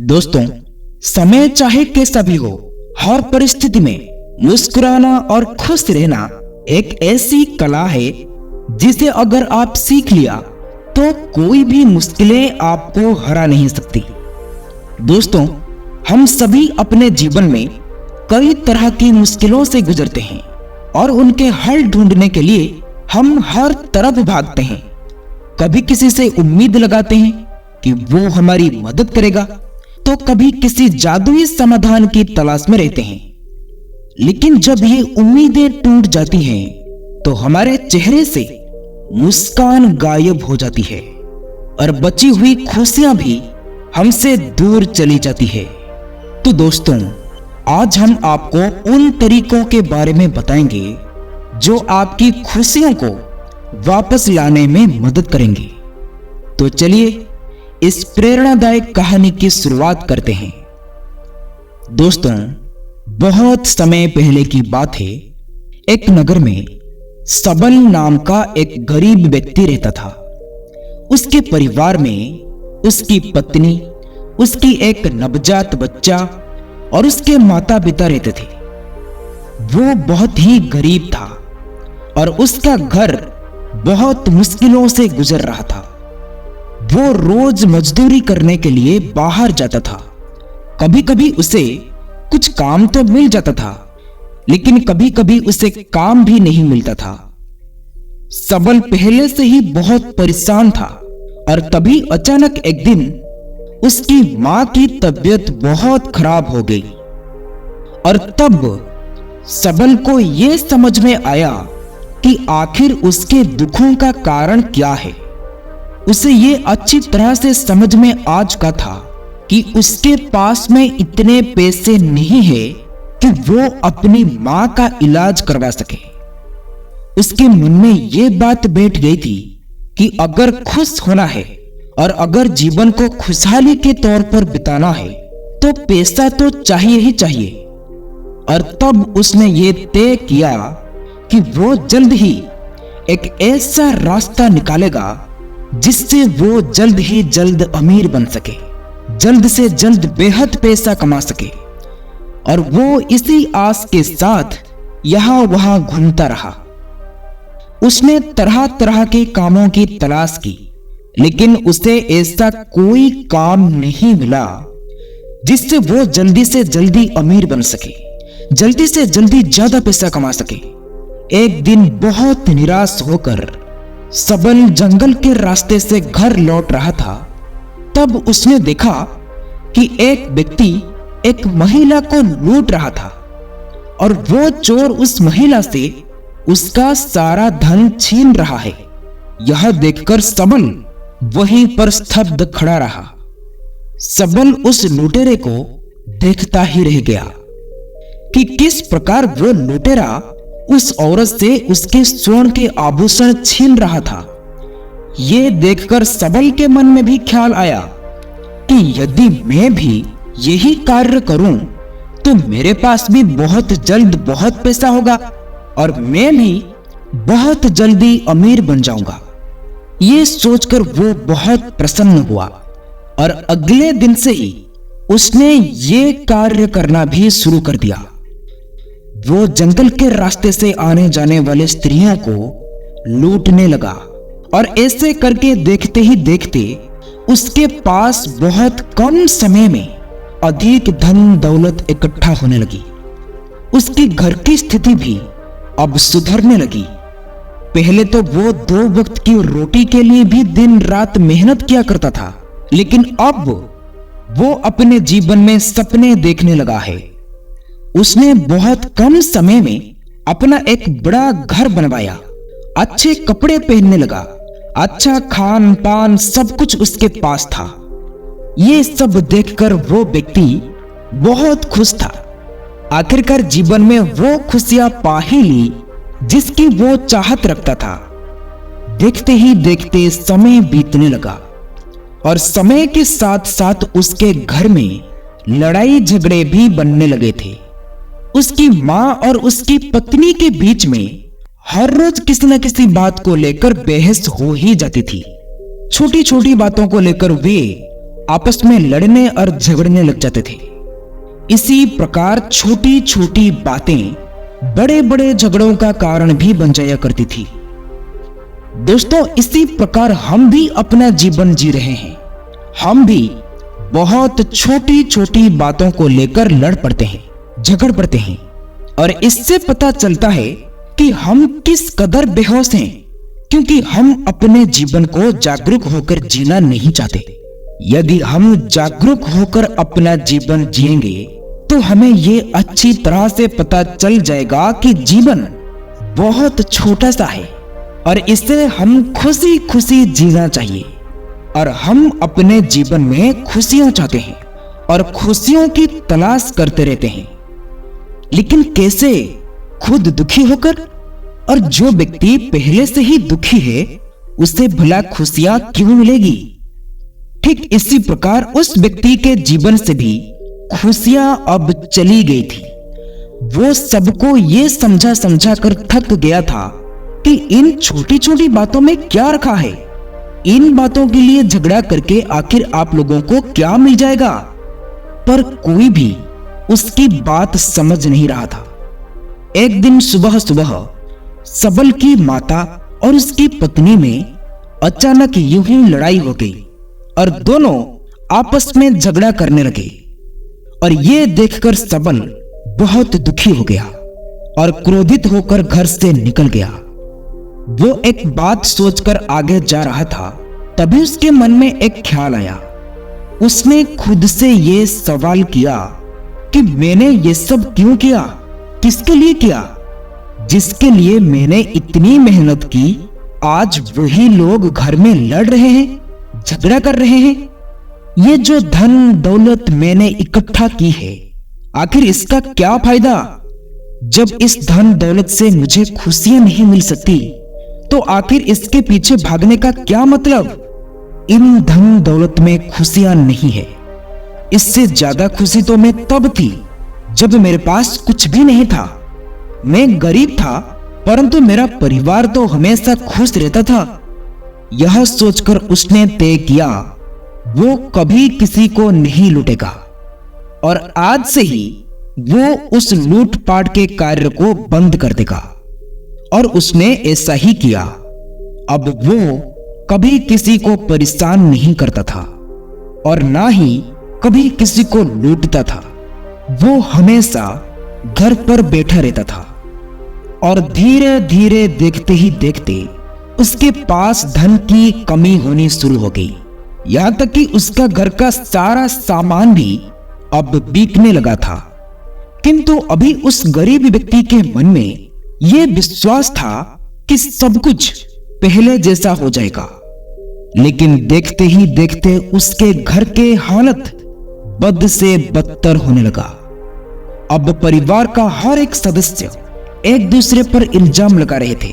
दोस्तों, समय चाहे कैसा भी हो, हर परिस्थिति में मुस्कुराना और खुश रहना एक ऐसी कला है जिसे अगर आप सीख लिया तो कोई भी मुश्किलें आपको हरा नहीं सकती। दोस्तों, हम सभी अपने जीवन में कई तरह की मुश्किलों से गुजरते हैं और उनके हल ढूंढने के लिए हम हर तरफ भागते हैं। कभी किसी से उम्मीद लगाते हैं कि वो हमारी मदद करेगा, तो कभी किसी जादुई समाधान की तलाश में रहते हैं। लेकिन जब ये उम्मीदें टूट जाती हैं, तो हमारे चेहरे से मुस्कान गायब हो जाती है और बची हुई खुशियां भी हमसे दूर चली जाती है। तो दोस्तों, आज हम आपको उन तरीकों के बारे में बताएंगे जो आपकी खुशियों को वापस लाने में मदद करेंगे। तो चलिए इस प्रेरणादायक कहानी की शुरुआत करते हैं। दोस्तों, बहुत समय पहले की बात है। एक नगर में सबल नाम का एक गरीब व्यक्ति रहता था। उसके परिवार में उसकी पत्नी, उसकी एक नवजात बच्चा और उसके माता पिता रहते थे। वो बहुत ही गरीब था और उसका घर बहुत मुश्किलों से गुजर रहा था। वो रोज मजदूरी करने के लिए बाहर जाता था। कभी कभी उसे कुछ काम तो मिल जाता था, लेकिन कभी कभी उसे काम भी नहीं मिलता था। सबल पहले से ही बहुत परेशान था और तभी अचानक एक दिन उसकी मां की तबीयत बहुत खराब हो गई और तब सबल को यह समझ में आया कि आखिर उसके दुखों का कारण क्या है। उसे ये अच्छी तरह से समझ में आ चुका था कि उसके पास में इतने पैसे नहीं है कि वो अपनी मां का इलाज करवा सके। उसके मन में ये बात बैठ गई थी कि अगर खुश होना है और अगर जीवन को खुशहाली के तौर पर बिताना है तो पैसा तो चाहिए ही चाहिए। और तब उसने ये तय किया कि वो जल्द ही एक ऐसा रास्ता निकालेगा जिससे वो जल्द ही जल्द अमीर बन सके, जल्द से जल्द बेहद पैसा कमा सके। और वो इसी आस के साथ यहां वहां घूमता रहा। उसने तरह तरह के कामों की तलाश की, लेकिन उसे ऐसा कोई काम नहीं मिला जिससे वो जल्दी से जल्दी अमीर बन सके, जल्दी से जल्दी ज्यादा पैसा कमा सके। एक दिन बहुत निराश होकर सबल जंगल के रास्ते से घर लौट रहा था। तब उसने देखा कि एक व्यक्ति एक महिला को लूट रहा था और वो चोर उस महिला से उसका सारा धन छीन रहा है। यह देखकर सबल वहीं पर स्तब्ध खड़ा रहा। सबल उस लुटेरे को देखता ही रह गया कि किस प्रकार वो लुटेरा उस औरत से उसके स्वर्ण के आभूषण छीन रहा था। ये देखकर सबल के मन में भी ख्याल आया कि यदि मैं भी यही कार्य करूं तो मेरे पास भी बहुत जल्द बहुत पैसा होगा और मैं भी बहुत जल्दी अमीर बन जाऊंगा। ये सोचकर वो बहुत प्रसन्न हुआ और अगले दिन से ही उसने ये कार्य करना भी शुरू कर दिया। वो जंगल के रास्ते से आने जाने वाले स्त्रियों को लूटने लगा और ऐसे करके देखते ही देखते उसके पास बहुत कम समय में अधिक धन दौलत इकट्ठा होने लगी। उसकी घर की स्थिति भी अब सुधरने लगी। पहले तो वो 2 वक्त की रोटी के लिए भी दिन रात मेहनत किया करता था, लेकिन अब वो अपने जीवन में सपने देखने लगा है। उसने बहुत कम समय में अपना एक बड़ा घर बनवाया, अच्छे कपड़े पहनने लगा, अच्छा खान पान सब कुछ उसके पास था। ये सब देखकर वो व्यक्ति बहुत खुश था। आखिरकार जीवन में वो खुशियां पा ही ली जिसकी वो चाहत रखता था। देखते ही देखते समय बीतने लगा और समय के साथ साथ उसके घर में लड़ाई झगड़े भी बनने लगे थे। उसकी मां और उसकी पत्नी के बीच में हर रोज किसी न किसी बात को लेकर बहस हो ही जाती थी। छोटी छोटी बातों को लेकर वे आपस में लड़ने और झगड़ने लग जाते थे। इसी प्रकार छोटी छोटी बातें बड़े बड़े झगड़ों का कारण भी बन जाया करती थी। दोस्तों, इसी प्रकार हम भी अपना जीवन जी रहे हैं। हम भी बहुत छोटी छोटी बातों को लेकर लड़ पड़ते हैं, झगड़ पड़ते हैं, और इससे पता चलता है कि हम किस कदर बेहोश हैं, क्योंकि हम अपने जीवन को जागरूक होकर जीना नहीं चाहते। यदि हम जागरूक होकर अपना जीवन जिएंगे तो हमें ये अच्छी तरह से पता चल जाएगा कि जीवन बहुत छोटा सा है और इसे हम खुशी खुशी जीना चाहिए। और हम अपने जीवन में खुशियां चाहते हैं और खुशियों की तलाश करते रहते हैं, लेकिन कैसे? खुद दुखी होकर। और जो व्यक्ति पहले से ही दुखी है उसे भला खुशियां क्यों मिलेगी? ठीक इसी प्रकार उस व्यक्ति के जीवन से भी खुशियां अब चली गई थी। वो सबको ये समझा समझा कर थक गया था कि इन छोटी छोटी बातों में क्या रखा है। इन बातों के लिए झगड़ा करके आखिर आप लोगों को क्या मिल जाएगा? पर कोई भी उसकी बात समझ नहीं रहा था। एक दिन सुबह सुबह सबल की माता और उसकी पत्नी में अचानक यूं ही लड़ाई हो गई और दोनों आपस में झगड़ा करने लगे। और ये देखकर सबल बहुत दुखी हो गया और क्रोधित होकर घर से निकल गया। वो एक बात सोचकर आगे जा रहा था, तभी उसके मन में एक ख्याल आया। उसने खुद से ये सवाल किया कि मैंने ये सब क्यों किया, किसके लिए किया? जिसके लिए मैंने इतनी मेहनत की, आज वही लोग घर में लड़ रहे हैं, झगड़ा कर रहे हैं। ये जो धन दौलत मैंने इकट्ठा की है, आखिर इसका क्या फायदा? जब इस धन दौलत से मुझे खुशियां नहीं मिल सकती, तो आखिर इसके पीछे भागने का क्या मतलब? इन धन दौलत में खुशियां नहीं है। इससे ज्यादा खुशी तो मैं तब थी जब मेरे पास कुछ भी नहीं था। मैं गरीब था, परंतु मेरा परिवार तो हमेशा खुश रहता था। यह सोचकर उसने तय किया वो कभी किसी को नहीं लूटेगा और आज से ही वो उस लूटपाट के कार्य को बंद कर देगा। और उसने ऐसा ही किया। अब वो कभी किसी को परेशान नहीं करता था और ना ही कभी किसी को लूटता था। वो हमेशा घर पर बैठा रहता था और धीरे धीरे देखते ही देखते उसके पास धन की कमी होनी शुरू हो गई। यहां तक कि उसका घर का सारा सामान भी अब बिकने लगा था। किंतु अभी उस गरीब व्यक्ति के मन में यह विश्वास था कि सब कुछ पहले जैसा हो जाएगा। लेकिन देखते ही देखते उसके घर के हालत बद से बदतर होने लगा। अब परिवार का हर एक सदस्य एक दूसरे पर इल्जाम लगा रहे थे,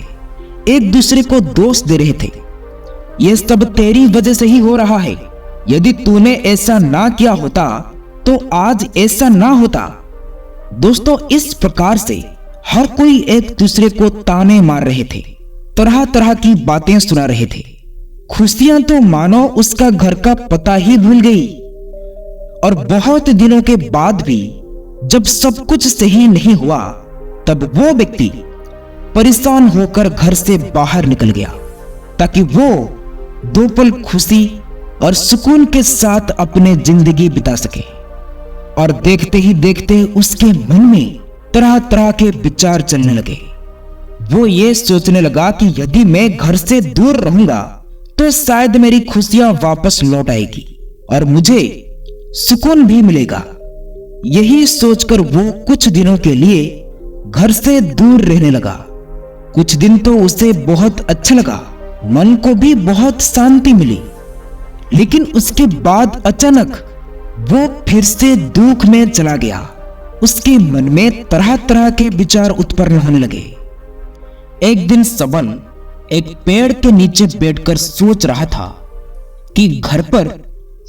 एक दूसरे को दोष दे रहे थे। यह सब तेरी वजह से ही हो रहा है। यदि तूने ऐसा ना किया होता तो आज ऐसा ना होता। दोस्तों, इस प्रकार से हर कोई एक दूसरे को ताने मार रहे थे, तरह तरह की बातें सुना रहे थे। खुशियां तो मानो उसका घर का पता ही भूल गई। और बहुत दिनों के बाद भी जब सब कुछ सही नहीं हुआ, तब वो व्यक्ति परेशान होकर घर से बाहर निकल गया ताकि वो दो पल खुशी और सुकून के साथ अपने जिंदगी बिता सके। और देखते ही देखते उसके मन में तरह तरह के विचार चलने लगे। वो ये सोचने लगा कि यदि मैं घर से दूर रहूंगा तो शायद मेरी खुशियां वापस लौट आएगी और मुझे सुकून भी मिलेगा। यही सोचकर वो कुछ दिनों के लिए घर से दूर रहने लगा। कुछ दिन तो उसे बहुत अच्छा लगा, मन को भी बहुत शांति मिली। लेकिन उसके बाद अचानक वो फिर से दुख में चला गया। उसके मन में तरह तरह के विचार उत्पन्न होने लगे। एक दिन सबल एक पेड़ के नीचे बैठकर सोच रहा था कि घर पर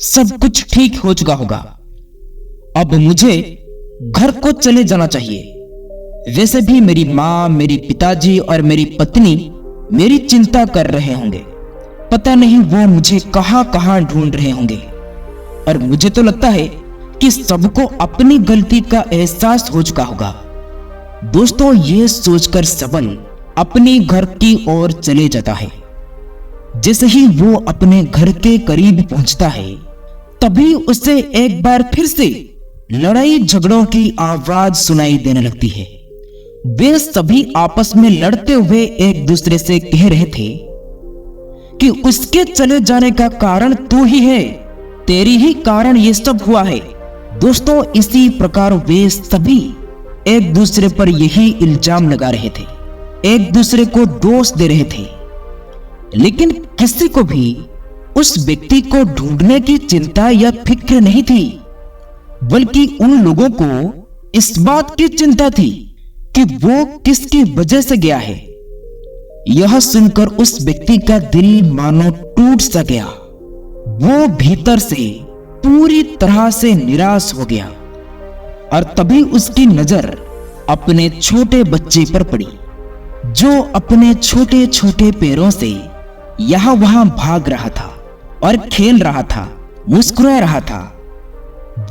सब कुछ ठीक हो चुका होगा, अब मुझे घर को चले जाना चाहिए। वैसे भी मेरी माँ, मेरी पिताजी और मेरी पत्नी मेरी चिंता कर रहे होंगे। पता नहीं वो मुझे कहां कहां ढूंढ रहे होंगे। और मुझे तो लगता है कि सबको अपनी गलती का एहसास हो चुका होगा। दोस्तों, ये सोचकर सबल अपने घर की ओर चले जाता है। जैसे ही वो अपने घर के करीब पहुंचता है, तभी उसे एक बार फिर से लड़ाई झगड़ों की आवाज सुनाई देने लगती है। वे सभी आपस में लड़ते हुए एक दूसरे से कह रहे थे कि उसके चले जाने का कारण तू ही है, तेरी ही कारण ये सब हुआ है। दोस्तों, इसी प्रकार वे सभी एक दूसरे पर यही इल्जाम लगा रहे थे, एक दूसरे को दोष दे रहे थे, लेकिन किसी को भी उस व्यक्ति को ढूंढने की चिंता या फिक्र नहीं थी, बल्कि उन लोगों को इस बात की चिंता थी कि वो किसकी वजह से गया है। यह सुनकर उस व्यक्ति का दिल मानो टूट सा गया। वो भीतर से पूरी तरह से निराश हो गया और तभी उसकी नजर अपने छोटे बच्चे पर पड़ी, जो अपने छोटे छोटे पैरों से यहां वहां भाग रहा था और खेल रहा था, मुस्कुरा रहा था।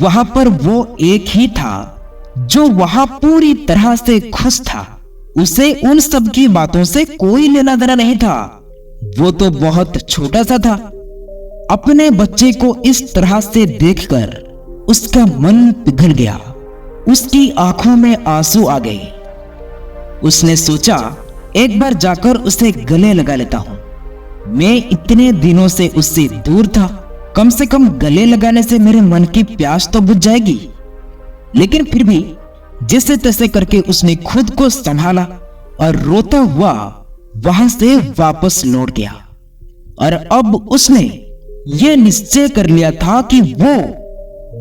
वहां पर वो एक ही था जो वहां पूरी तरह से खुश था। उसे उन सब की बातों से कोई लेना देना नहीं था। वो तो बहुत छोटा सा था। अपने बच्चे को इस तरह से देखकर उसका मन पिघल गया, उसकी आंखों में आंसू आ गए। उसने सोचा, एक बार जाकर उसे गले लगा लेता हूं। मैं इतने दिनों से उससे दूर था, कम से कम गले लगाने से मेरे मन की प्यास तो बुझ जाएगी। लेकिन फिर भी जैसे तैसे करके उसने खुद को संभाला और रोता हुआ वहां से वापस लौट गया। और अब उसने यह निश्चय कर लिया था कि वो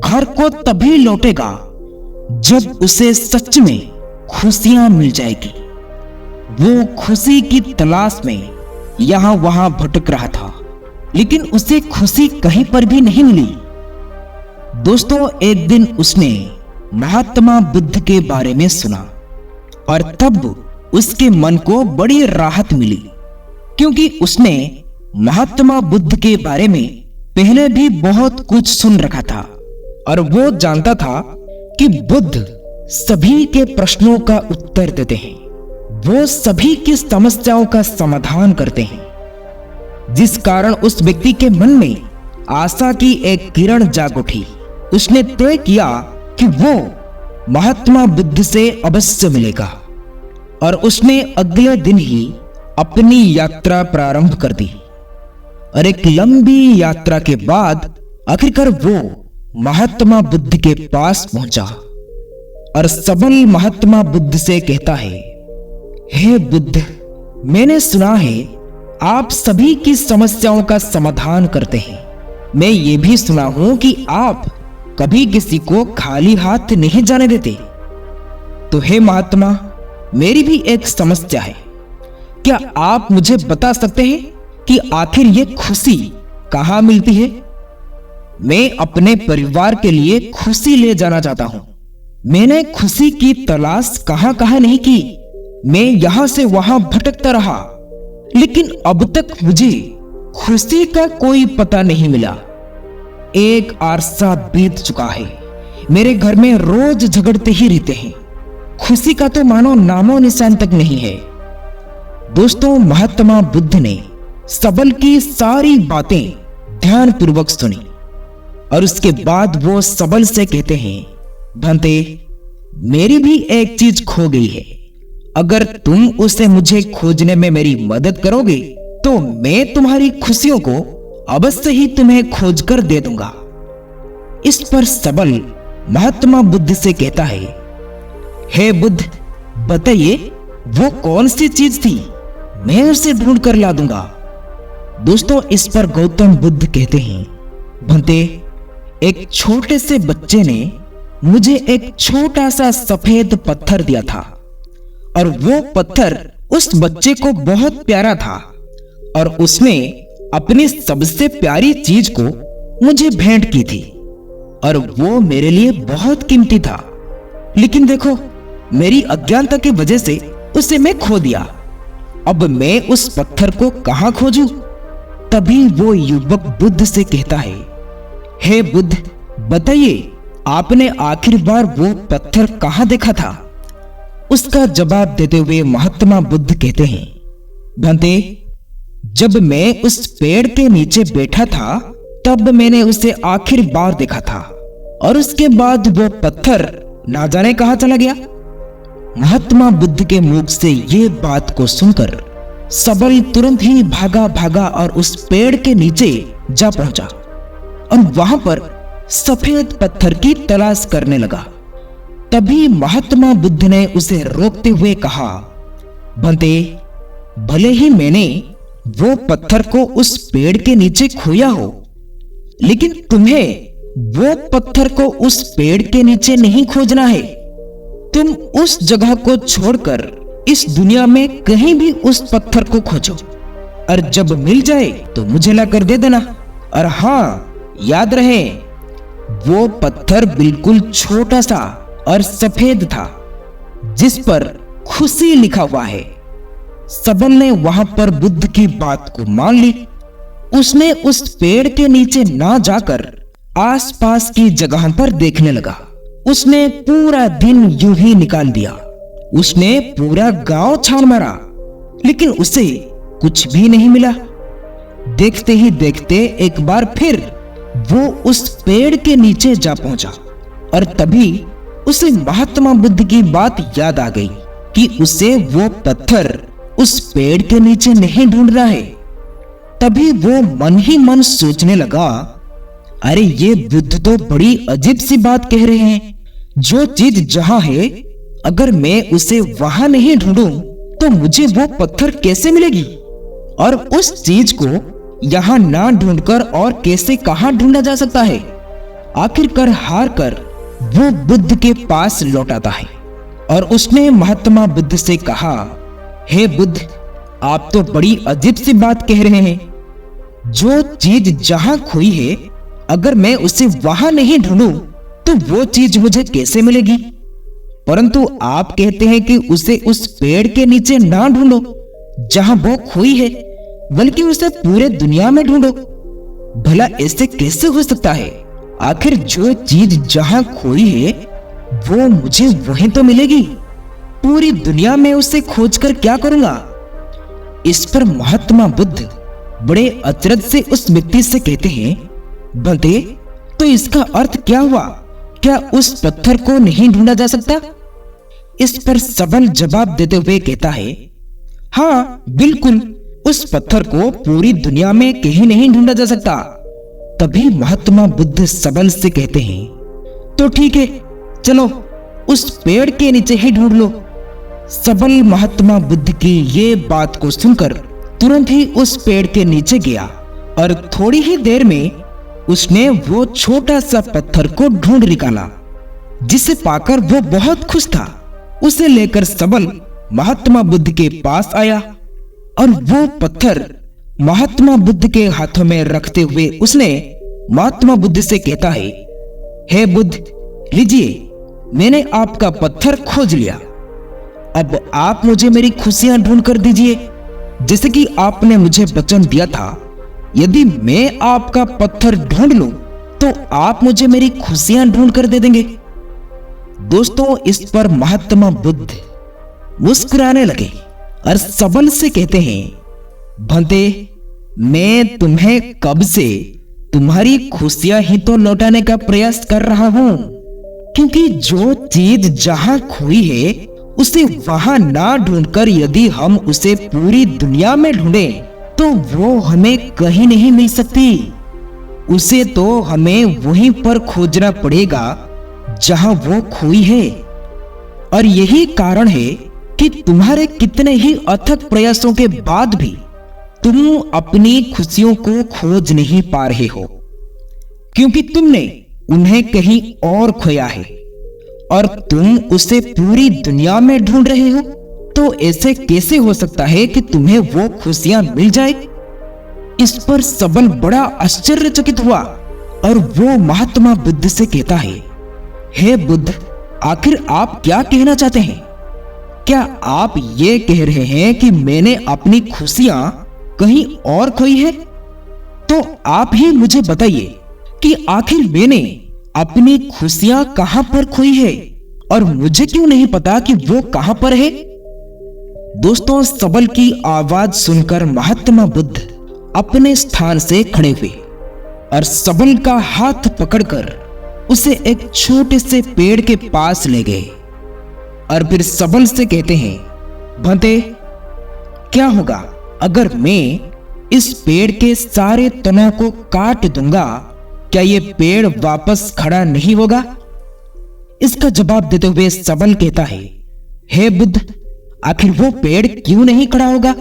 घर को तभी लौटेगा जब उसे सच में खुशियां मिल जाएगी। वो खुशी की तलाश में यहां वहां भटक रहा था, लेकिन उसे खुशी कहीं पर भी नहीं मिली। दोस्तों, एक दिन उसने महात्मा बुद्ध के बारे में सुना और तब उसके मन को बड़ी राहत मिली, क्योंकि उसने महात्मा बुद्ध के बारे में पहले भी बहुत कुछ सुन रखा था और वो जानता था कि बुद्ध सभी के प्रश्नों का उत्तर देते हैं, वो सभी की समस्याओं का समाधान करते हैं। जिस कारण उस व्यक्ति के मन में आशा की एक किरण जाग उठी। उसने तय किया कि वो महात्मा बुद्ध से अवश्य मिलेगा और उसने अगले दिन ही अपनी यात्रा प्रारंभ कर दी। और एक लंबी यात्रा के बाद आखिरकार वो महात्मा बुद्ध के पास पहुंचा और सबल महात्मा बुद्ध से कहता है, हे बुद्ध, मैंने सुना है आप सभी की समस्याओं का समाधान करते हैं। मैं ये भी सुना हूं कि आप कभी किसी को खाली हाथ नहीं जाने देते। तो हे महात्मा, मेरी भी एक समस्या है। क्या आप मुझे बता सकते हैं कि आखिर ये खुशी कहां मिलती है? मैं अपने परिवार के लिए खुशी ले जाना चाहता हूं। मैंने खुशी की तलाश कहां कहां नहीं की। मैं यहां से वहां भटकता रहा, लेकिन अब तक मुझे खुशी का कोई पता नहीं मिला। एक अरसा बीत चुका है, मेरे घर में रोज झगड़ते ही रहते हैं। खुशी का तो मानो नामो निशान तक नहीं है। दोस्तों, महात्मा बुद्ध ने सबल की सारी बातें ध्यानपूर्वक सुनी और उसके बाद वो सबल से कहते हैं, भंते, मेरी भी एक चीज खो गई है। अगर तुम उसे मुझे खोजने में मेरी मदद करोगे तो मैं तुम्हारी खुशियों को अवश्य ही तुम्हें खोजकर दे दूंगा। इस पर सबल महात्मा बुद्ध से कहता है, हे बुद्ध, बताइए वो कौन सी चीज थी, मैं उसे ढूंढ कर ला दूंगा। दोस्तों, इस पर गौतम बुद्ध कहते हैं, भंते, एक छोटे से बच्चे ने मुझे एक छोटा सा सफेद पत्थर दिया था और वो पत्थर उस बच्चे को बहुत प्यारा था और उसने अपनी सबसे प्यारी चीज को मुझे भेंट की थी और वो मेरे लिए बहुत कीमती था। लेकिन देखो, मेरी अज्ञानता की वजह से उसे मैं खो दिया। अब मैं उस पत्थर को कहां खोजूं? तभी वो युवक बुद्ध से कहता है, हे बुद्ध, बताइए आपने आखिर बार वो पत्थर कहाँ देखा था? उसका जवाब देते हुए महात्मा बुद्ध कहते हैं, भंते, जब मैं उस पेड़ के नीचे बैठा था तब मैंने उसे आखिर बार देखा था, और उसके बाद वो पत्थर ना जाने कहां चला गया। महात्मा बुद्ध के मुख से ये बात को सुनकर सबल तुरंत ही भागा भागा और उस पेड़ के नीचे जा पहुंचा और वहां पर सफेद पत्थर की तलाश करने लगा। तभी महात्मा बुद्ध ने उसे रोकते हुए कहा, बंते, भले ही मैंने वो पत्थर को उस पेड़ के नीचे खोया हो, लेकिन तुम्हें वो पत्थर को उस पेड़ के नीचे नहीं खोजना है। तुम उस जगह को छोड़कर इस दुनिया में कहीं भी उस पत्थर को खोजो, और जब मिल जाए तो मुझे लाकर दे देना। और हाँ, याद रहे, वो पत्थर बिल्कुल छोटा सा और सफेद था, जिस पर खुशी लिखा हुआ है। सबल ने वहां पर बुद्ध की बात को मान ली। उसने उस पेड़ के नीचे ना जाकर आसपास की जगह पर देखने लगा। उसने पूरा दिन यूं ही निकाल दिया। उसने पूरा गांव छान मारा, लेकिन उसे कुछ भी नहीं मिला। देखते ही देखते एक बार फिर वो उस पेड़ के नीचे जा पहुंचा, और तभी उसे महात्मा बुद्ध की बात याद आ गई कि उसे वो पत्थर उस पेड़ के नीचे नहीं ढूंढना है। तभी वो मन ही मन सोचने लगा, अरे ये बुद्ध तो बड़ी अजीब सी बात कह रहे हैं। जो चीज जहां है, अगर मैं उसे वहां नहीं ढूंढूं तो मुझे वो पत्थर कैसे मिलेगी? और उस चीज को यहां ना ढूंढकर और कैसे कहां ढूंढा जा सकता है? आखिरकार हार कर वो बुद्ध के पास लौट आता है और उसने महात्मा बुद्ध से कहा, हे बुद्ध, आप तो बड़ी अजीब सी बात कह रहे हैं। जो चीज जहां खोई है, अगर मैं उसे वहां नहीं ढूंढूं तो वो चीज मुझे कैसे मिलेगी? परंतु आप कहते हैं कि उसे उस पेड़ के नीचे ना ढूंढो जहां वो खोई है, बल्कि उसे पूरे दुनिया में ढूंढो। भला ऐसे कैसे हो सकता है? आखिर जो चीज जहां खोई है वो मुझे वहीं तो मिलेगी। पूरी दुनिया में उसे खोजकर क्या करूंगा? इस पर महात्मा बुद्ध बड़े अचरज से उस व्यक्ति से कहते हैं, बंते, तो इसका अर्थ क्या हुआ? क्या उस पत्थर को नहीं ढूंढा जा सकता? इस पर सबल जवाब देते हुए कहता है, हाँ बिल्कुल, उस पत्थर को पूरी दुनिया में कहीं नहीं ढूंढा जा सकता। तभी महात्मा बुद्ध सबल से कहते हैं, तो ठीक है, चलो उस पेड़ के नीचे ही ढूंढ लो। सबल महात्मा बुद्ध की ये बात को सुनकर तुरंत ही उस पेड़ के नीचे गया और थोड़ी ही देर में उसने वो छोटा सा पत्थर को ढूंढ निकाला, जिसे पाकर वो बहुत खुश था। उसे लेकर सबल महात्मा बुद्ध के पास आया और वो पत्थर महात्मा बुद्ध के हाथों में रखते हुए उसने महात्मा बुद्ध से कहता है, हे बुद्ध, लीजिए, मैंने आपका पत्थर खोज लिया। अब आप मुझे मेरी खुशियां ढूंढ कर दीजिए, जैसे कि आपने मुझे वचन दिया था। यदि मैं आपका पत्थर ढूंढ लूं तो आप मुझे मेरी खुशियां ढूंढ कर दे देंगे। दोस्तों, इस पर महात्मा बुद्ध मुस्कुराने लगे और सबल से कहते हैं, भंते, मैं तुम्हें कब से तुम्हारी खुशियां ही तो लौटाने का प्रयास कर रहा हूं, क्योंकि जो चीज जहां खोई है उसे वहां ना ढूंढकर यदि हम उसे पूरी दुनिया में ढूंढें तो वो हमें कहीं नहीं मिल सकती। उसे तो हमें वहीं पर खोजना पड़ेगा जहां वो खोई है। और यही कारण है कि तुम्हारे कितने ही अथक प्रयासों के बाद भी तुम अपनी खुशियों को खोज नहीं पा रहे हो, क्योंकि तुमने उन्हें कहीं और खोया है और तुम उसे पूरी दुनिया में ढूंढ रहे हो। तो ऐसे कैसे हो सकता है कि तुम्हें वो खुशियां मिल जाए? इस पर सबल बड़ा आश्चर्यचकित हुआ और वो महात्मा बुद्ध से कहता है, हे बुद्ध, आखिर आप क्या कहना चाहते हैं? क्या आप ये कह रहे हैं कि मैंने अपनी खुशियां कहीं और खोई है? तो आप ही मुझे बताइए कि आखिर मैंने अपनी खुशियां कहां पर खोई है और मुझे क्यों नहीं पता कि वो कहां पर है। दोस्तों, सबल की आवाज सुनकर महात्मा बुद्ध अपने स्थान से खड़े हुए और सबल का हाथ पकड़कर उसे एक छोटे से पेड़ के पास ले गए और फिर सबल से कहते हैं, भंते, क्या होगा अगर मैं इस पेड़ के सारे तनों को काट दूंगा? क्या ये पेड़ वापस खड़ा नहीं होगा? इसका जवाब देते हुए सबल कहता है, हे बुद्ध, आखिर वो पेड़ क्यों नहीं खड़ा होगा?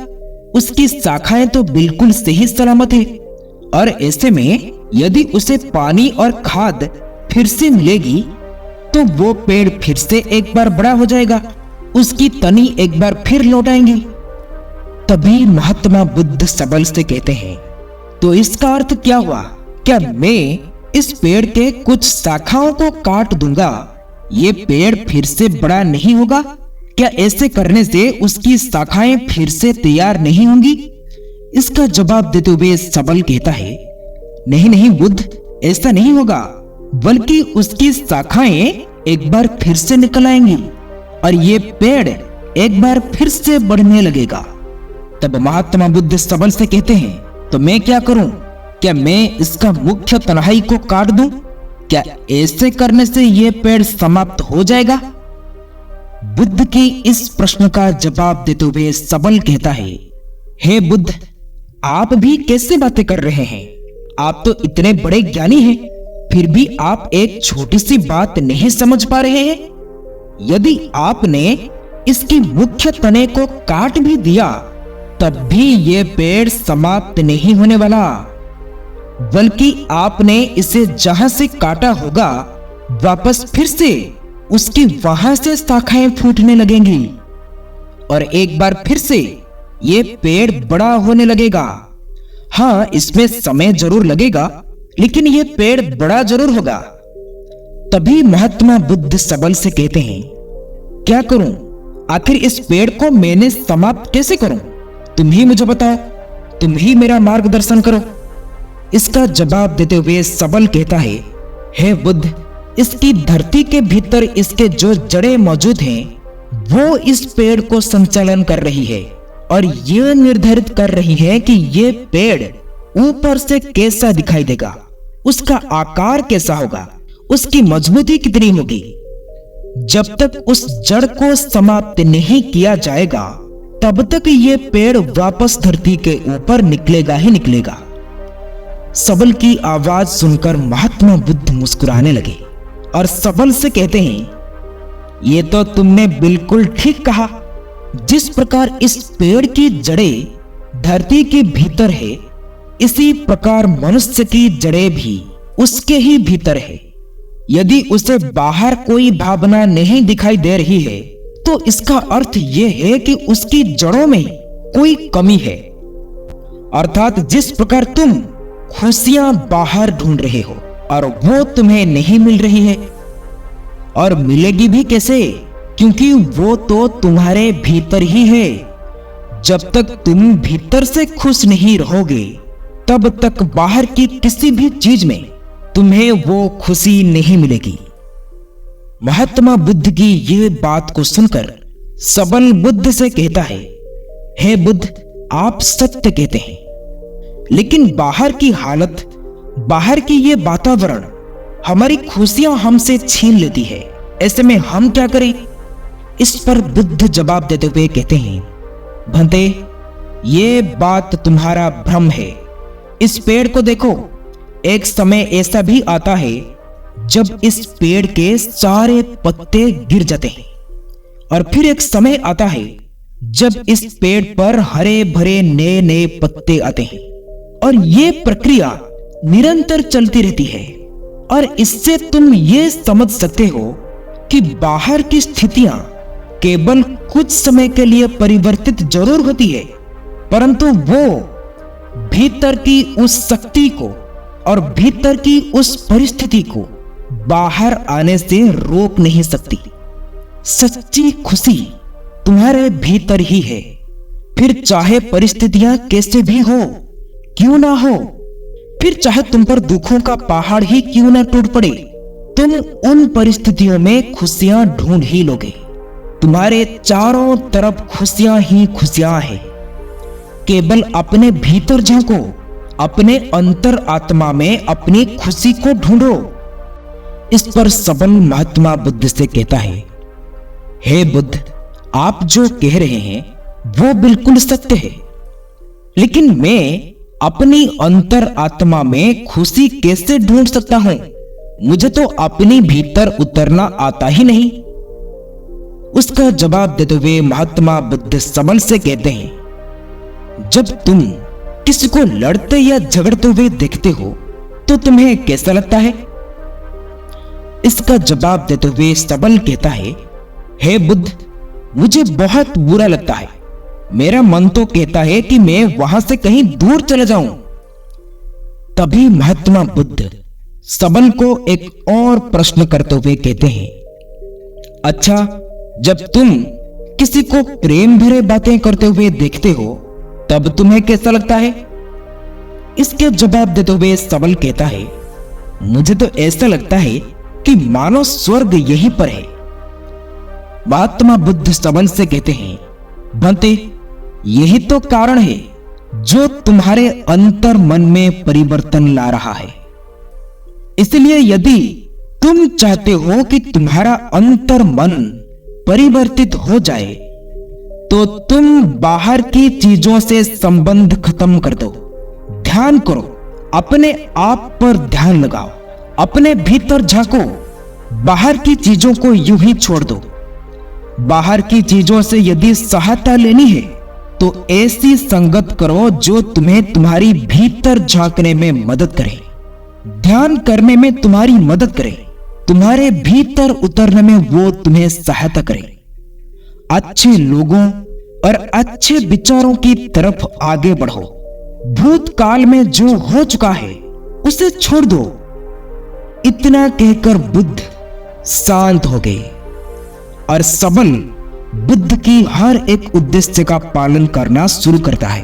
उसकी शाखाएं तो बिल्कुल सही सलामत है और ऐसे में यदि उसे पानी और खाद फिर से मिलेगी तो वो पेड़ फिर से एक बार बड़ा हो जाएगा, उसकी तनी एक बार फिर लौट आएंगी। तभी महात्मा बुद्ध सबल से कहते हैं, तो इसका अर्थ क्या हुआ? क्या मैं इस पेड़ के कुछ शाखाओं को काट दूंगा, ये पेड़ फिर से बड़ा नहीं होगा? क्या ऐसे करने से उसकी शाखाएं फिर से तैयार नहीं होंगी? इसका जवाब देते हुए सबल कहता है, नहीं नहीं बुद्ध, ऐसा नहीं होगा, बल्कि उसकी शाखाएं एक बार फिर से निकल आएंगी और ये पेड़ एक बार फिर से बढ़ने लगेगा। तब महात्मा बुद्ध सबल से कहते हैं, तो मैं क्या करूं? क्या मैं इसका मुख्य तनहाई को काट दूं? क्या ऐसे करने से यह पेड़ समाप्त हो जाएगा? बुद्ध के इस प्रश्न का जवाब देते हुए सबल कहता है, हे बुद्ध, आप भी कैसे बातें कर रहे हैं? आप तो इतने बड़े ज्ञानी हैं, फिर भी आप एक छोटी सी बात नहीं समझ पा रहे हैं। यदि आपने इसकी मुख्य तने को काट भी दिया तब भी ये पेड़ समाप्त नहीं होने वाला, बल्कि आपने इसे जहां से काटा होगा वापस फिर से उसकी वहां से शाखाएं फूटने लगेंगी और एक बार फिर से ये पेड़ बड़ा होने लगेगा। हाँ, इसमें समय जरूर लगेगा, लेकिन ये पेड़ बड़ा जरूर होगा। तभी महात्मा बुद्ध सबल से कहते हैं, क्या करूं? आखिर इस पेड़ को मैंने समाप्त कैसे करूं? तुम ही मुझे बताओ, तुम ही मेरा मार्गदर्शन करो। इसका जवाब देते हुए सबल कहता है, हे बुद्ध, इसकी धरती के भीतर इसके जो जड़ें मौजूद हैं वो इस पेड़ को संचालन कर रही है और यह निर्धारित कर रही है कि ये पेड़ ऊपर से कैसा दिखाई देगा, उसका आकार कैसा होगा, उसकी मजबूती कितनी होगी। जब तक उस जड़ को समाप्त नहीं किया जाएगा तब तक ये पेड़ वापस धरती के ऊपर निकलेगा ही निकलेगा। सबल की आवाज सुनकर महात्मा बुद्ध मुस्कुराने लगे और सबल से कहते हैं, ये तो तुमने बिल्कुल ठीक कहा। जिस प्रकार इस पेड़ की जड़ें धरती के भीतर है, इसी प्रकार मनुष्य की जड़ें भी उसके ही भीतर है। यदि उसे बाहर कोई भावना नहीं दिखाई दे रही है तो इसका अर्थ यह है कि उसकी जड़ों में कोई कमी है। अर्थात जिस प्रकार तुम खुशियां बाहर ढूंढ रहे हो और वो तुम्हें नहीं मिल रही है, और मिलेगी भी कैसे, क्योंकि वो तो तुम्हारे भीतर ही है। जब तक तुम भीतर से खुश नहीं रहोगे तब तक बाहर की किसी भी चीज में तुम्हें वो खुशी नहीं मिलेगी। महात्मा बुद्ध की ये बात को सुनकर सबल बुद्ध से कहता है, हे बुद्ध, आप सत्य कहते हैं, लेकिन बाहर की हालत, बाहर की ये वातावरण हमारी खुशियां हमसे छीन लेती है। ऐसे में हम क्या करें? इस पर बुद्ध जवाब देते हुए कहते हैं, भंते, ये बात तुम्हारा भ्रम है। इस पेड़ को देखो, एक समय ऐसा भी आता है जब इस पेड़ के सारे पत्ते गिर जाते हैं और फिर एक समय आता है जब इस पेड़ पर हरे भरे नए नए पत्ते आते हैं और ये प्रक्रिया निरंतर चलती रहती है। और इससे तुम ये समझ सकते हो कि बाहर की स्थितियां केवल कुछ समय के लिए परिवर्तित जरूर होती है, परंतु वो भीतर की उस शक्ति को और भीतर की उस परिस्थिति को बाहर आने से रोक नहीं सकती। सच्ची खुशी तुम्हारे भीतर ही है। फिर चाहे परिस्थितियां कैसे भी हो, क्यों ना हो, फिर चाहे तुम पर दुखों का पहाड़ ही क्यों ना टूट पड़े, तुम उन परिस्थितियों में खुशियां ढूंढ ही लोगे। तुम्हारे चारों तरफ खुशियां ही खुशियां हैं। केवल अपने भीतर झांको, अपने अंतर आत्मा में अपनी खुशी को ढूंढो। इस पर सबल महात्मा बुद्ध से कहता है, हे बुद्ध, आप जो कह रहे हैं वो बिल्कुल सत्य है, लेकिन मैं अपनी अंतर आत्मा में खुशी कैसे ढूंढ सकता हूं? मुझे तो अपने भीतर उतरना आता ही नहीं। उसका जवाब देते हुए महात्मा बुद्ध सबल से कहते हैं, जब तुम किसी को लड़ते या झगड़ते हुए देखते हो तो तुम्हें कैसा लगता है? इसका जवाब देते हुए सबल कहता है, हे बुद्ध, मुझे बहुत बुरा लगता है। मेरा मन तो कहता है कि मैं वहां से कहीं दूर चले जाऊं। तभी महात्मा बुद्ध सबल को एक और प्रश्न करते हुए कहते हैं, अच्छा, जब तुम किसी को प्रेम भरे बातें करते हुए देखते हो तब तुम्हें कैसा लगता है? इसके जवाब देते हुए सबल कहता है, मुझे तो ऐसा लगता है कि मानो स्वर्ग यहीं पर है। महात्मा बुद्ध सबल से कहते हैं, भंते, यही तो कारण है जो तुम्हारे अंतर मन में परिवर्तन ला रहा है। इसलिए यदि तुम चाहते हो कि तुम्हारा अंतर मन परिवर्तित हो जाए तो तुम बाहर की चीजों से संबंध खत्म कर दो। ध्यान करो, अपने आप पर ध्यान लगाओ, अपने भीतर झांको। बाहर की चीजों को यूं ही छोड़ दो। बाहर की चीजों से यदि सहायता लेनी है तो ऐसी संगत करो जो तुम्हें तुम्हारी भीतर झांकने में मदद करे, ध्यान करने में तुम्हारी मदद करे, तुम्हारे भीतर उतरने में वो तुम्हें सहायता करे। अच्छे लोगों और अच्छे विचारों की तरफ आगे बढ़ो। भूतकाल में जो हो चुका है उसे छोड़ दो। इतना कहकर बुद्ध शांत हो गए और सबल बुद्ध की हर एक उद्देश्य का पालन करना शुरू करता है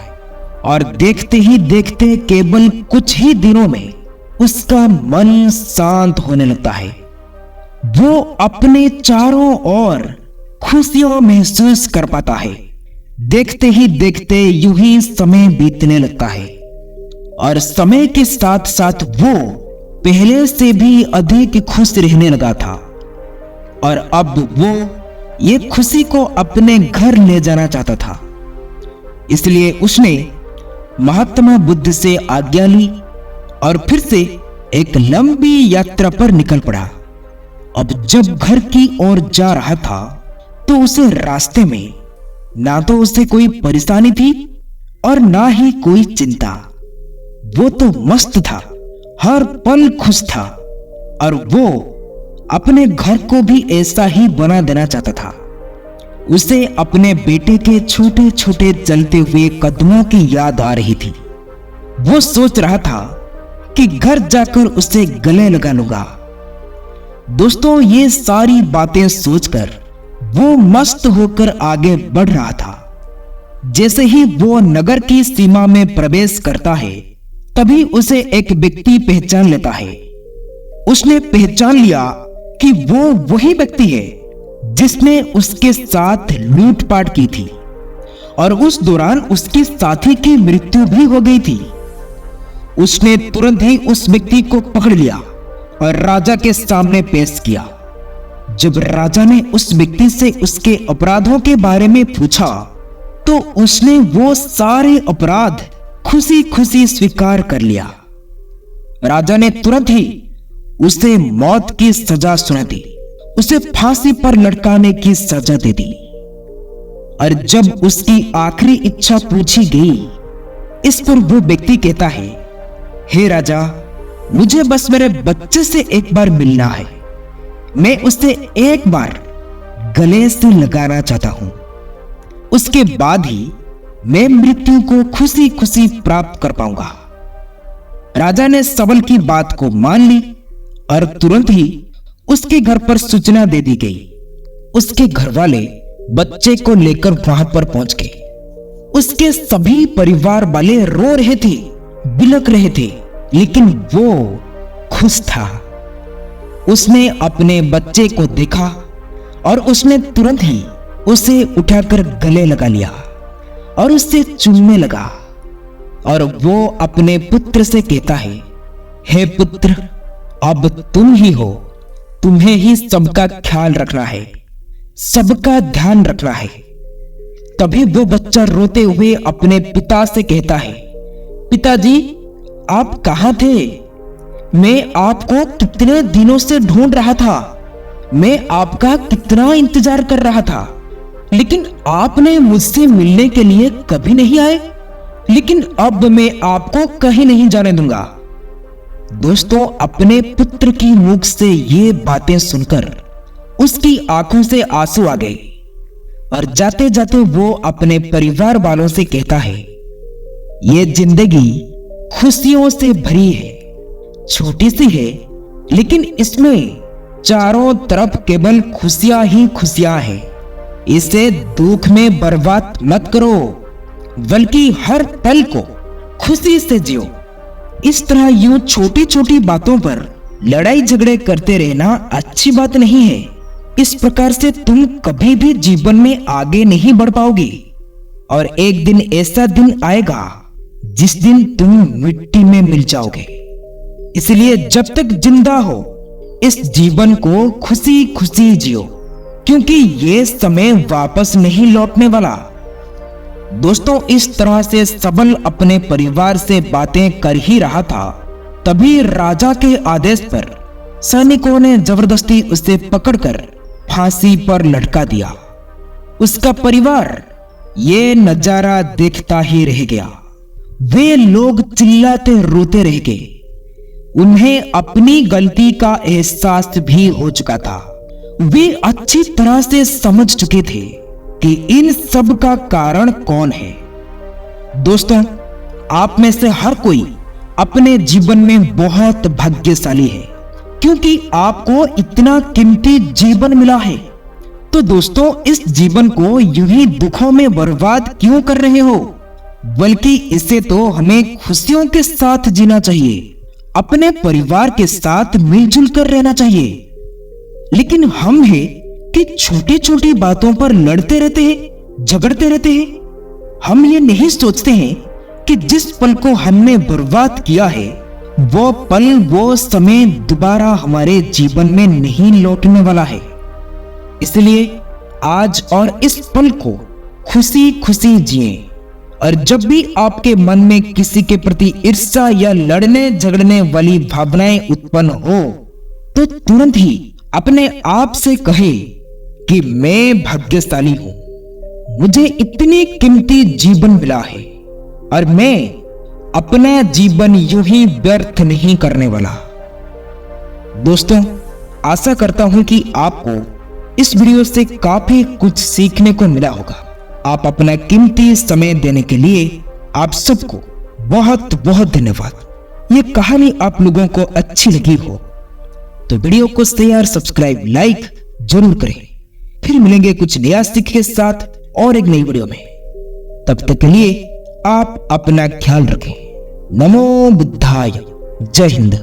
और देखते ही देखते केवल कुछ ही दिनों में उसका मन शांत होने लगता है। वो अपने चारों ओर खुशियां महसूस कर पाता है। देखते ही देखते यूं ही समय बीतने लगता है और समय के साथ साथ वो पहले से भी अधिक खुश रहने लगा था और अब वो ये खुशी को अपने घर ले जाना चाहता था। इसलिए उसने महात्मा बुद्ध से आज्ञा ली और फिर से एक लंबी यात्रा पर निकल पड़ा। अब जब घर की ओर जा रहा था तो उसे रास्ते में ना तो उसे कोई परेशानी थी और ना ही कोई चिंता। वो तो मस्त था, हर पल खुश था और वो अपने घर को भी ऐसा ही बना देना चाहता था। उसे अपने बेटे के छोटे छोटे चलते हुए कदमों की याद आ रही थी। वो सोच रहा था कि घर जाकर उसे गले लगा लूंगा। दोस्तों, ये सारी बातें सोचकर वो मस्त होकर आगे बढ़ रहा था। जैसे ही वो नगर की सीमा में प्रवेश करता है तभी उसे एक व्यक्ति पहचान लेता है। उसने पहचान लिया कि वो वही व्यक्ति है जिसने उसके साथ लूटपाट की थी और उस दौरान उसके साथी की मृत्यु भी हो गई थी। उसने तुरंत ही उस व्यक्ति को पकड़ लिया और राजा के सामने पेश किया। जब राजा ने उस व्यक्ति से उसके अपराधों के बारे में पूछा तो उसने वो सारे अपराध खुशी खुशी स्वीकार कर लिया। राजा ने तुरंत ही उसे मौत की सजा सुना दी, उसे फांसी पर लटकाने की सजा दे दी। और जब उसकी आखिरी इच्छा पूछी गई, इस पर वो व्यक्ति कहता है, हे राजा, मुझे बस मेरे बच्चे से एक बार मिलना है। मैं उसे एक बार गले से लगाना चाहता हूं। उसके बाद ही मैं मृत्यु को खुशी खुशी प्राप्त कर पाऊंगा। राजा ने सबल की बात को मान ली और तुरंत ही उसके घर पर सूचना दे दी गई। उसके घर वाले बच्चे को लेकर वहां पर पहुंच गए। उसके सभी परिवार वाले रो रहे थे, बिलख रहे थे लेकिन वो खुश था। उसने अपने बच्चे को देखा और उसने तुरंत ही उसे उठाकर गले लगा लिया और उससे चूमने लगा। और वो अपने पुत्र से कहता है, हे पुत्र, अब तुम ही हो, तुम्हें ही सबका ख्याल रखना है, सबका ध्यान रखना है। तभी वो बच्चा रोते हुए अपने पिता से कहता है, पिताजी, आप कहां थे? मैं आपको कितने दिनों से ढूंढ रहा था, मैं आपका कितना इंतजार कर रहा था, लेकिन आपने मुझसे मिलने के लिए कभी नहीं आए। लेकिन अब मैं आपको कहीं नहीं जाने दूंगा। दोस्तों, अपने पुत्र की मुख से ये बातें सुनकर उसकी आंखों से आंसू आ गए और जाते जाते वो अपने परिवार वालों से कहता है, ये जिंदगी खुशियों से भरी है, छोटी सी है, लेकिन इसमें चारों तरफ केवल खुशियां ही खुशियां हैं। इसे दुख में बर्बाद मत करो, बल्कि हर पल को खुशी से जियो। इस तरह यूं छोटी छोटी बातों पर लड़ाई झगड़े करते रहना अच्छी बात नहीं है। इस प्रकार से तुम कभी भी जीवन में आगे नहीं बढ़ पाओगे और एक दिन ऐसा दिन आएगा जिस दिन तुम मिट्टी में मिल जाओगे। इसलिए जब तक जिंदा हो इस जीवन को खुशी खुशी जियो, क्योंकि ये समय वापस नहीं लौटने वाला। दोस्तों, इस तरह से सबल अपने परिवार से बातें कर ही रहा था, तभी राजा के आदेश पर सैनिकों ने जबरदस्ती उसे पकड़कर फांसी पर लटका दिया। उसका परिवार ये नजारा देखता ही रह गया। वे लोग चिल्लाते रोते रह गए। उन्हें अपनी गलती का एहसास भी हो चुका था। वे अच्छी तरह से समझ चुके थे कि इन सब का कारण कौन है। दोस्तों, आप में से हर कोई अपने जीवन में बहुत भाग्यशाली है, क्योंकि आपको इतना कीमती जीवन मिला है। तो दोस्तों, इस जीवन को यूं ही दुखों में बर्बाद क्यों कर रहे हो, बल्कि इसे तो हमें खुशियों के साथ जीना चाहिए, अपने परिवार के साथ मिलजुल कर रहना चाहिए। लेकिन हम हैं कि छोटी छोटी बातों पर लड़ते रहते हैं, झगड़ते रहते हैं। हम ये नहीं सोचते हैं कि जिस पल को हमने बर्बाद किया है वो पल, वो समय दोबारा हमारे जीवन में नहीं लौटने वाला है। इसलिए आज और इस पल को खुशी खुशी जिए। और जब भी आपके मन में किसी के प्रति ईर्ष्या या लड़ने झगड़ने वाली भावनाएं उत्पन्न हो, तो तुरंत ही अपने आप से कहे कि मैं भाग्यशाली हूं, मुझे इतनी कीमती जीवन मिला है और मैं अपना जीवन यूं ही व्यर्थ नहीं करने वाला। दोस्तों, आशा करता हूं कि आपको इस वीडियो से काफी कुछ सीखने को मिला होगा। आप अपना कीमती समय देने के लिए आप सबको बहुत बहुत धन्यवाद। ये कहानी आप लोगों को अच्छी लगी हो तो वीडियो को शेयर, सब्सक्राइब, लाइक जरूर करें। फिर मिलेंगे कुछ नया सीख के साथ और एक नई वीडियो में। तब तक के लिए आप अपना ख्याल रखें। नमो बुद्धाय। जय हिंद।